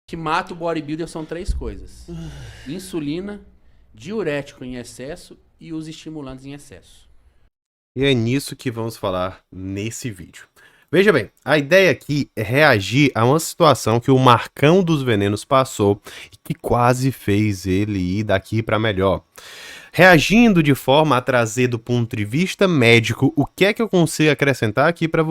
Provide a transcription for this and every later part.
que mata o bodybuilder são três coisas: insulina, diurético em excesso e os estimulantes em excesso. E é nisso que vamos falar nesse vídeo. Veja bem, a ideia aqui é reagir a uma situação que o Marcão dos Venenos passou e que quase fez ele ir daqui para melhor. Reagindo de forma a trazer do ponto de vista médico o que é que eu consigo acrescentar aqui para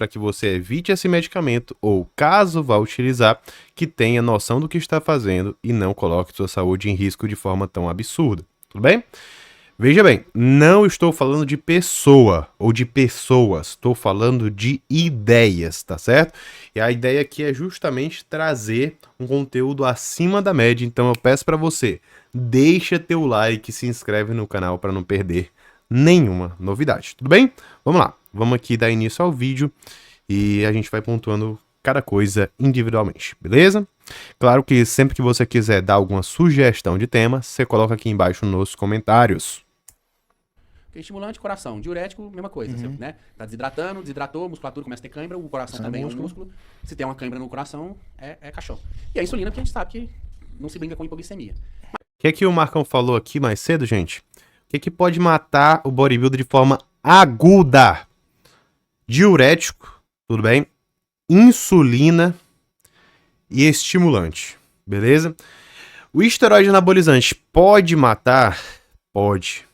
que você evite esse medicamento ou, caso vá utilizar, que tenha noção do que está fazendo e não coloque sua saúde em risco de forma tão absurda. Tudo bem? Veja bem, não estou falando de pessoa ou de pessoas, estou falando de ideias, tá certo? E a ideia aqui é justamente trazer um conteúdo acima da média, então eu peço para você, deixa teu like e se inscreve no canal para não perder nenhuma novidade, tudo bem? Vamos lá, vamos aqui dar início ao vídeo e a gente vai pontuando cada coisa individualmente, beleza? Claro que sempre que você quiser dar alguma sugestão de tema, você coloca aqui embaixo nos comentários. Estimulante, coração. Diurético, mesma coisa. Você, né? Tá desidratando, desidratou, a musculatura começa a ter cãibra, o coração também é um músculo. Se tem uma cãibra no coração, é cachorro. E a insulina, porque a gente sabe que não se brinca com hipoglicemia. O que é que o Marcão falou aqui mais cedo, gente? O que é que pode matar o bodybuilder de forma aguda? Diurético, tudo bem? Insulina e estimulante, beleza? O esteroide anabolizante pode matar? Pode.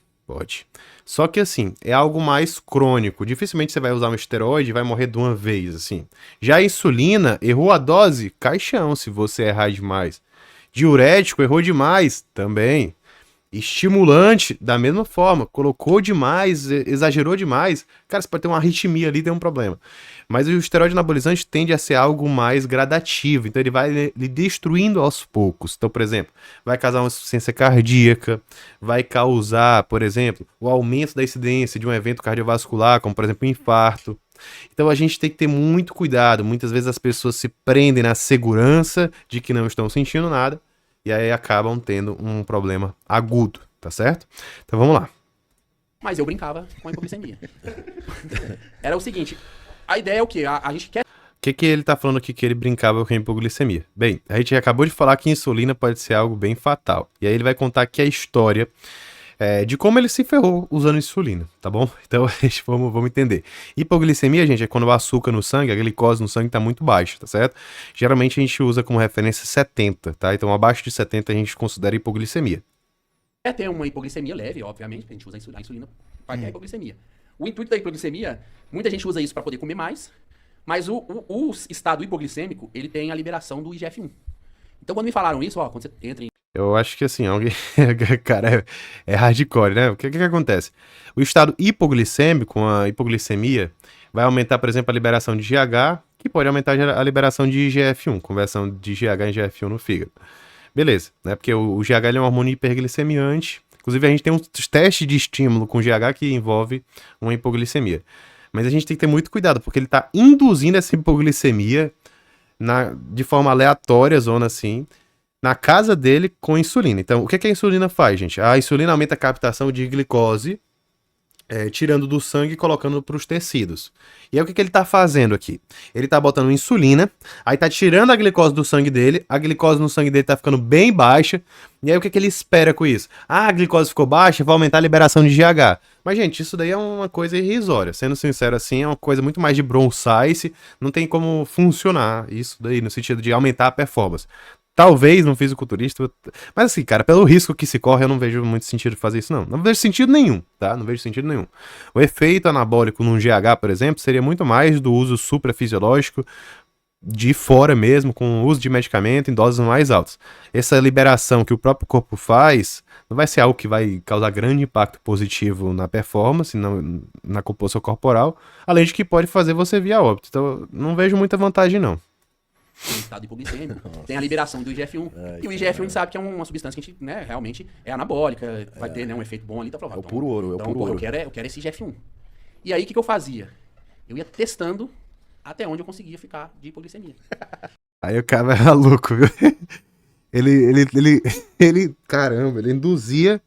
Só que assim, é algo mais crônico. Dificilmente você vai usar um esteroide e vai morrer de uma vez, assim. Já a insulina, errou a dose? Caixão, se você errar demais. Diurético, errou demais? Também. Estimulante, da mesma forma, colocou demais, exagerou demais, cara, você pode ter uma arritmia ali, tem um problema. Mas o esteroide anabolizante tende a ser algo mais gradativo, então ele vai lhe destruindo aos poucos. Então, por exemplo, vai causar uma insuficiência cardíaca, vai causar, por exemplo, o aumento da incidência de um evento cardiovascular, como por exemplo, um infarto. Então a gente tem que ter muito cuidado, muitas vezes as pessoas se prendem na segurança de que não estão sentindo nada, e aí acabam tendo um problema agudo, tá certo? Então vamos lá. Mas eu brincava com a hipoglicemia. Era o seguinte, a ideia é o quê? A gente quer... O que ele tá falando aqui que ele brincava com a hipoglicemia? Bem, a gente acabou de falar que insulina pode ser algo bem fatal. E aí ele vai contar aqui a história de como ele se ferrou usando insulina, tá bom? Então vamos entender. Hipoglicemia, gente, é quando o açúcar no sangue, a glicose no sangue tá muito baixa, tá certo? Geralmente a gente usa como referência 70, tá? Então abaixo de 70 a gente considera hipoglicemia. Quer ter uma hipoglicemia leve, obviamente, a gente usa a insulina para ter a hipoglicemia. O intuito da hipoglicemia, muita gente usa isso para poder comer mais, mas o estado hipoglicêmico, ele tem a liberação do IGF-1. Então quando me falaram isso, ó, quando você entra em... Eu acho que assim, alguém. Cara, é hardcore, né? O que acontece? O estado hipoglicêmico, com a hipoglicemia, vai aumentar, por exemplo, a liberação de GH, que pode aumentar a liberação de IGF-1, conversão de GH em IGF-1 no fígado. Beleza, né? Porque o GH ele é um hormônio hiperglicemiante. Inclusive, a gente tem uns testes de estímulo com GH que envolve uma hipoglicemia. Mas a gente tem que ter muito cuidado, porque ele está induzindo essa hipoglicemia de forma aleatória, zona assim, na casa dele com insulina. Então, o que a insulina faz, gente? A insulina aumenta a captação de glicose, tirando do sangue e colocando para os tecidos. E aí o que ele tá fazendo aqui? Ele tá botando insulina, aí tá tirando a glicose do sangue dele, a glicose no sangue dele tá ficando bem baixa, e aí o que ele espera com isso? Ah, a glicose ficou baixa, vai aumentar a liberação de GH. Mas, gente, isso daí é uma coisa irrisória. Sendo sincero assim, é uma coisa muito mais de bronchitis, não tem como funcionar isso daí, no sentido de aumentar a performance. Talvez no fisiculturista, mas assim, cara, pelo risco que se corre, eu não vejo muito sentido fazer isso, não. Não vejo sentido nenhum, tá? Não vejo sentido nenhum. O efeito anabólico num GH, por exemplo, seria muito mais do uso suprafisiológico de fora mesmo, com o uso de medicamento em doses mais altas. Essa liberação que o próprio corpo faz não vai ser algo que vai causar grande impacto positivo na performance, na composição corporal, além de que pode fazer você vir a óbito. Então, não vejo muita vantagem, não. Tem estado hipoglicêmico, tem a liberação do IGF-1. E o IGF-1 a gente sabe que é uma substância que a gente, né, realmente é anabólica, vai ter, né, um efeito bom ali, tá provado. É o puro ouro, então, eu quero esse IGF-1. E aí, o que eu fazia? Eu ia testando até onde eu conseguia ficar de hipoglicemia. Aí o cara era louco, viu? Caramba, ele induzia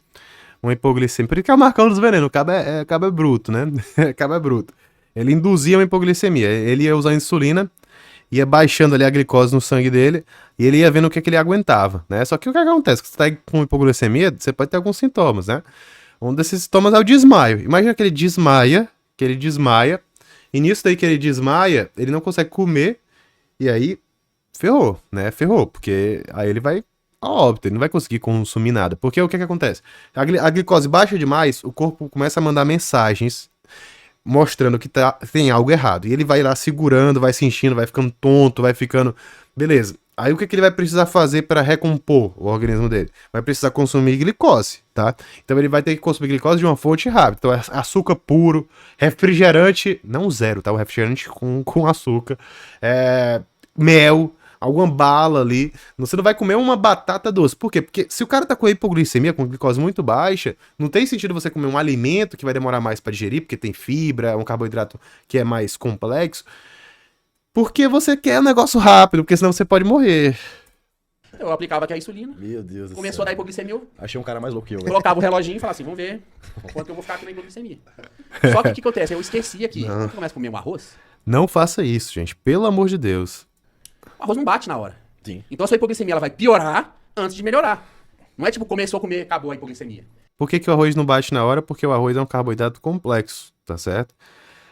uma hipoglicemia. Por isso que é o Marcão dos Venenos, o cabo é bruto, né? O cabo é bruto. Ele induzia uma hipoglicemia, ele ia usar insulina, ia baixando ali a glicose no sangue dele e ele ia vendo o que ele aguentava, né? Só que o que acontece? Que você tá com hipoglicemia, você pode ter alguns sintomas, né? Um desses sintomas é o desmaio. Imagina que ele desmaia, e nisso daí que ele desmaia, ele não consegue comer, e aí ferrou, né? Ferrou, porque aí ele vai a óbito, ele não vai conseguir consumir nada. Porque o que acontece? A glicose baixa demais, o corpo começa a mandar mensagens mostrando que tem algo errado. E ele vai lá segurando, vai se enchendo, vai ficando tonto, vai ficando... Beleza. Aí o que ele vai precisar fazer para recompor o organismo dele? Vai precisar consumir glicose, tá? Então ele vai ter que consumir glicose de uma fonte rápida. Então é açúcar puro, refrigerante, não zero, tá? O refrigerante com açúcar, mel, alguma bala ali. Você não vai comer uma batata doce. Por quê? Porque se o cara tá com hipoglicemia, com glicose muito baixa, não tem sentido você comer um alimento que vai demorar mais para digerir, porque tem fibra, é um carboidrato que é mais complexo. Porque você quer um negócio rápido, porque senão você pode morrer. Eu aplicava aqui a insulina. Meu Deus do Começou céu. a dar hipoglicemia, eu Achei um cara mais louco que eu. colocava o reloginho e falava assim, vamos ver quanto eu vou ficar aqui na hipoglicemia. Só que o que acontece? Eu esqueci aqui. Quando eu começo a comer um arroz, Não faça isso, gente. Pelo amor de Deus. o arroz não bate na hora. Sim. Então a sua hipoglicemia ela vai piorar antes de melhorar. Não é tipo, começou a comer, acabou a hipoglicemia. Por que o arroz não bate na hora? Porque o arroz é um carboidrato complexo, tá certo?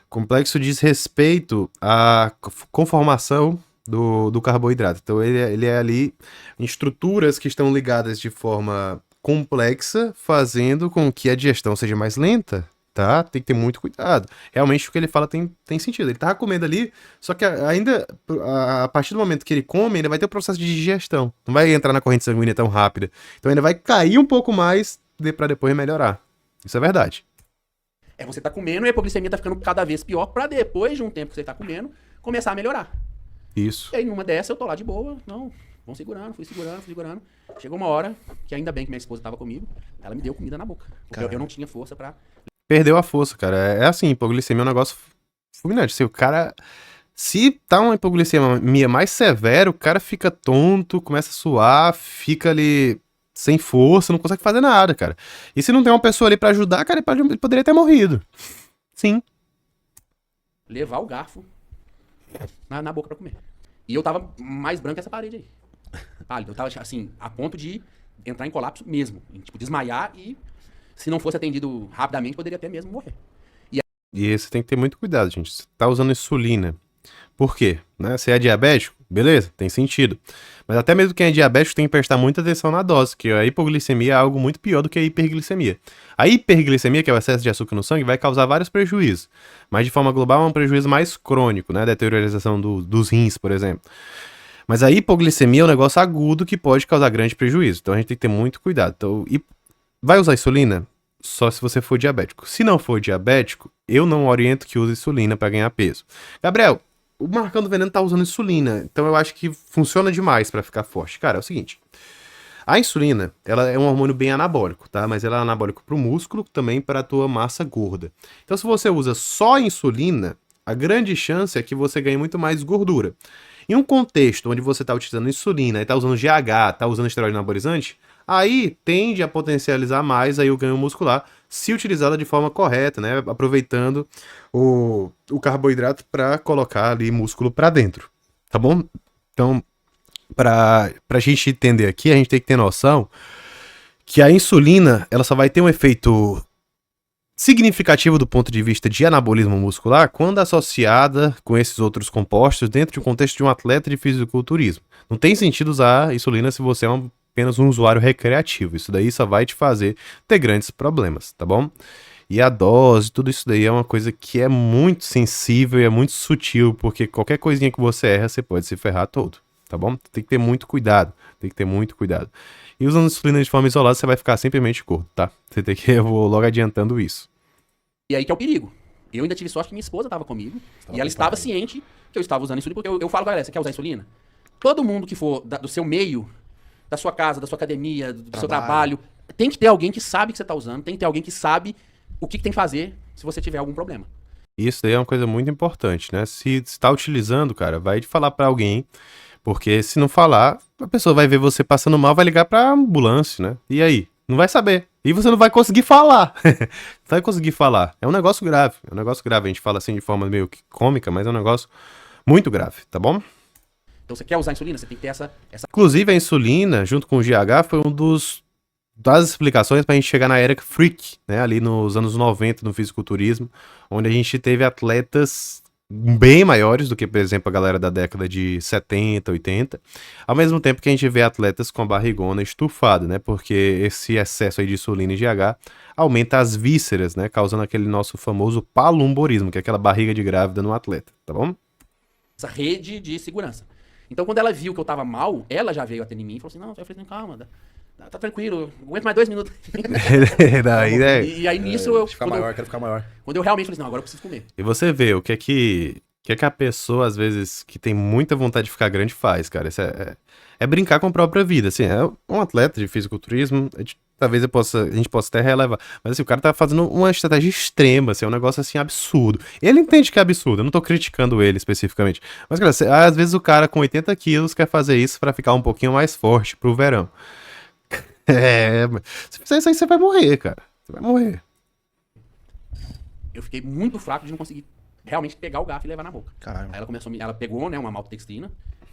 Complexo diz respeito à conformação do carboidrato. Então ele é ali em estruturas que estão ligadas de forma complexa, fazendo com que a digestão seja mais lenta, tá? Tem que ter muito cuidado. Realmente o que ele fala tem sentido. Ele tava comendo ali, só que ainda, a partir do momento que ele come, ainda vai ter o processo de digestão. Não vai entrar na corrente sanguínea tão rápida. Então ainda vai cair um pouco mais pra depois melhorar. Isso é verdade. Você tá comendo e a hipoglicemia tá ficando cada vez pior pra depois de um tempo que você tá comendo, começar a melhorar. Isso. E aí numa dessa eu tô lá de boa, não, vão segurando, fui segurando. Chegou uma hora, que ainda bem que minha esposa tava comigo, ela me deu comida na boca. Porque eu não tinha força pra... Perdeu a força, cara. É assim, hipoglicemia é um negócio fulminante. Se o cara... Se tá uma hipoglicemia mais severa, o cara fica tonto, começa a suar, fica ali sem força, não consegue fazer nada, cara. E se não tem uma pessoa ali pra ajudar, cara, ele poderia ter morrido. Sim. Levar o garfo na boca pra comer. E eu tava mais branco que essa parede aí. Pálido. Eu tava, assim, a ponto de entrar em colapso mesmo. Tipo, desmaiar e, se não fosse atendido rapidamente, poderia até mesmo morrer. E você tem que ter muito cuidado, gente. Você tá usando insulina. Por quê? Né? Você é diabético? Beleza, tem sentido. Mas até mesmo quem é diabético tem que prestar muita atenção na dose, que a hipoglicemia é algo muito pior do que a hiperglicemia. A hiperglicemia, que é o excesso de açúcar no sangue, vai causar vários prejuízos. Mas de forma global é um prejuízo mais crônico, né? Deteriorização dos rins, por exemplo. Mas a hipoglicemia é um negócio agudo que pode causar grande prejuízo. Então a gente tem que ter muito cuidado. Então, vai usar insulina? Só se você for diabético. Se não for diabético, eu não oriento que use insulina para ganhar peso. Gabriel, o Marcão do Veneno tá usando insulina, então eu acho que funciona demais para ficar forte. Cara, é o seguinte, a insulina, ela é um hormônio bem anabólico, tá? Mas ela é anabólico pro músculo, também para a tua massa gorda. Então se você usa só insulina, a grande chance é que você ganhe muito mais gordura. Em um contexto onde você tá utilizando insulina e tá usando GH, tá usando esteroide anabolizante, aí tende a potencializar mais aí o ganho muscular, se utilizada de forma correta, né? Aproveitando o carboidrato para colocar ali músculo para dentro, tá bom? Então, pra gente entender aqui, a gente tem que ter noção que a insulina, ela só vai ter um efeito significativo do ponto de vista de anabolismo muscular quando associada com esses outros compostos dentro de um contexto de um atleta de fisiculturismo. Não tem sentido usar insulina se você é apenas um usuário recreativo. Isso daí só vai te fazer ter grandes problemas, tá bom? E a dose, tudo isso daí é uma coisa que é muito sensível e é muito sutil, porque qualquer coisinha que você erra, você pode se ferrar todo, tá bom? Tem que ter muito cuidado, tem que ter muito cuidado. E usando insulina de forma isolada, você vai ficar simplesmente gordo, tá? Eu vou logo adiantando isso. E aí que é o perigo. Eu ainda tive sorte que minha esposa estava comigo e ela estava ciente que eu estava usando insulina, porque eu falo, galera, você quer usar insulina? Todo mundo que for do seu meio, da sua casa, da sua academia, do seu trabalho, tem que ter alguém que sabe que você está usando, tem que ter alguém que sabe o que tem que fazer se você tiver algum problema. Isso daí é uma coisa muito importante, né? Se está utilizando, cara, vai falar para alguém, porque se não falar, a pessoa vai ver você passando mal, vai ligar pra ambulância, né? E aí? Não vai saber. E você não vai conseguir falar. Não vai conseguir falar. É um negócio grave. É um negócio grave. A gente fala assim de forma meio que cômica, mas é um negócio muito grave, tá bom? Então você quer usar insulina, você tem que ter essa Inclusive, a insulina, junto com o GH, foi das explicações para a gente chegar na era freak, né? Ali nos anos 90, no fisiculturismo, onde a gente teve atletas bem maiores do que, por exemplo, a galera da década de 70, 80, ao mesmo tempo que a gente vê atletas com a barrigona estufada, né? Porque esse excesso aí de insulina e GH aumenta as vísceras, né? Causando aquele nosso famoso palumborismo, que é aquela barriga de grávida no atleta, tá bom? essa rede de segurança. Então, quando ela viu que eu tava mal, ela já veio até em mim e falou assim, não, eu falei, calma, tá tranquilo, aguento mais 2 minutos. Daí, né? E aí nisso eu... Quero ficar maior. Quando eu realmente falei assim, não, agora eu preciso comer. E você vê o que é que a pessoa, às vezes, que tem muita vontade de ficar grande faz, cara. Isso é brincar com a própria vida, assim. É um atleta de fisiculturismo, talvez a gente possa até relevar. Mas assim, o cara tá fazendo uma estratégia extrema, assim, é um negócio assim absurdo. Ele entende que é absurdo, eu não tô criticando ele especificamente. Mas, cara, às vezes o cara com 80 quilos quer fazer isso pra ficar um pouquinho mais forte pro verão. Se fizer isso aí, você vai morrer, cara. Você vai morrer. Eu fiquei muito fraco de não conseguir realmente pegar o garfo e levar na boca. Caralho. Aí ela pegou, né, uma maltodextrina,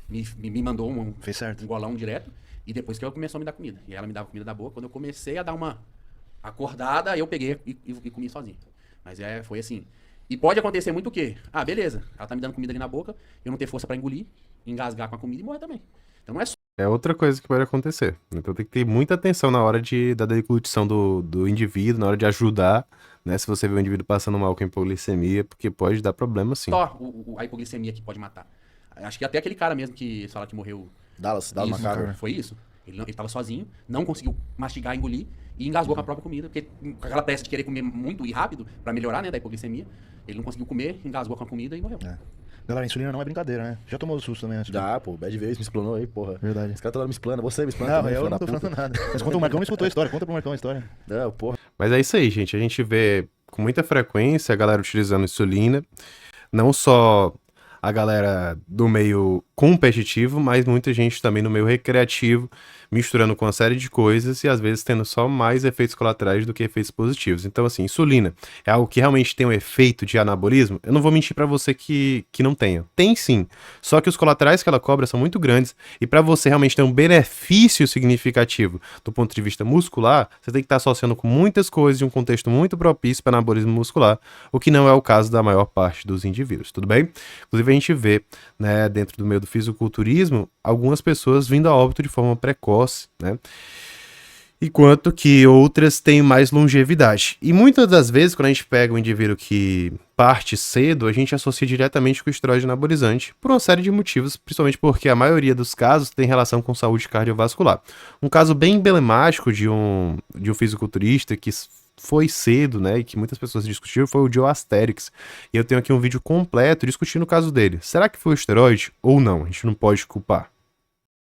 me mandou Fez certo. um golão direto, e depois que ela começou a me dar comida. E ela me dava comida da boca, quando eu comecei a dar uma acordada, eu peguei e comi sozinho. Mas foi assim. E pode acontecer muito o quê? Ah, beleza, ela tá me dando comida ali na boca, eu não ter força pra engolir, engasgar com a comida e morrer também. Então não é só É outra coisa que pode acontecer. Então tem que ter muita atenção na hora da deglutição do indivíduo, na hora de ajudar, né? Se você vê um indivíduo passando mal com hipoglicemia, porque pode dar problema sim. só a hipoglicemia que pode matar. Acho que até aquele cara mesmo que fala que morreu. Dallas Isso, Macaco. foi isso. Ele tava sozinho, não conseguiu mastigar, engolir e engasgou com a própria comida. Porque com aquela pressa de querer comer muito e rápido, pra melhorar, né, da hipoglicemia, ele não conseguiu comer, engasgou com a comida e morreu. Galera, a insulina não é brincadeira, né? Já tomou o susto também antes? Já, pô, Bad Vez me explanou aí, porra. Verdade. Esse cara toda hora me explana, você me explana Não, também, eu filho não da tô puta. falando nada. Mas conta o Marcão me escutou a história. Conta pro Marcão a história. Não, porra. Mas é isso aí, gente. A gente vê com muita frequência a galera utilizando insulina, não só a galera do meio competitivo, mas muita gente também no meio recreativo, misturando com uma série de coisas e às vezes tendo só mais efeitos colaterais do que efeitos positivos. Então, assim, insulina é algo que realmente tem um efeito de anabolismo? Eu não vou mentir pra você que não tenha. Tem sim. Só que os colaterais que ela cobra são muito grandes e pra você realmente ter um benefício significativo do ponto de vista muscular, você tem que estar associando com muitas coisas e um contexto muito propício para anabolismo muscular, o que não é o caso da maior parte dos indivíduos, tudo bem? Inclusive a gente vê, né, dentro do meio do fisiculturismo, algumas pessoas vindo a óbito de forma precoce, né? Enquanto que outras têm mais longevidade. E muitas das vezes, quando a gente pega um indivíduo que parte cedo, a gente associa diretamente com o esteroide anabolizante, por uma série de motivos, principalmente porque a maioria dos casos tem relação com saúde cardiovascular. Um caso bem emblemático de um fisiculturista que foi cedo, né, e que muitas pessoas discutiram, foi o Joe Asterix. E eu tenho aqui um vídeo completo discutindo o caso dele. Será que foi o esteroide ou não? A gente não pode culpar.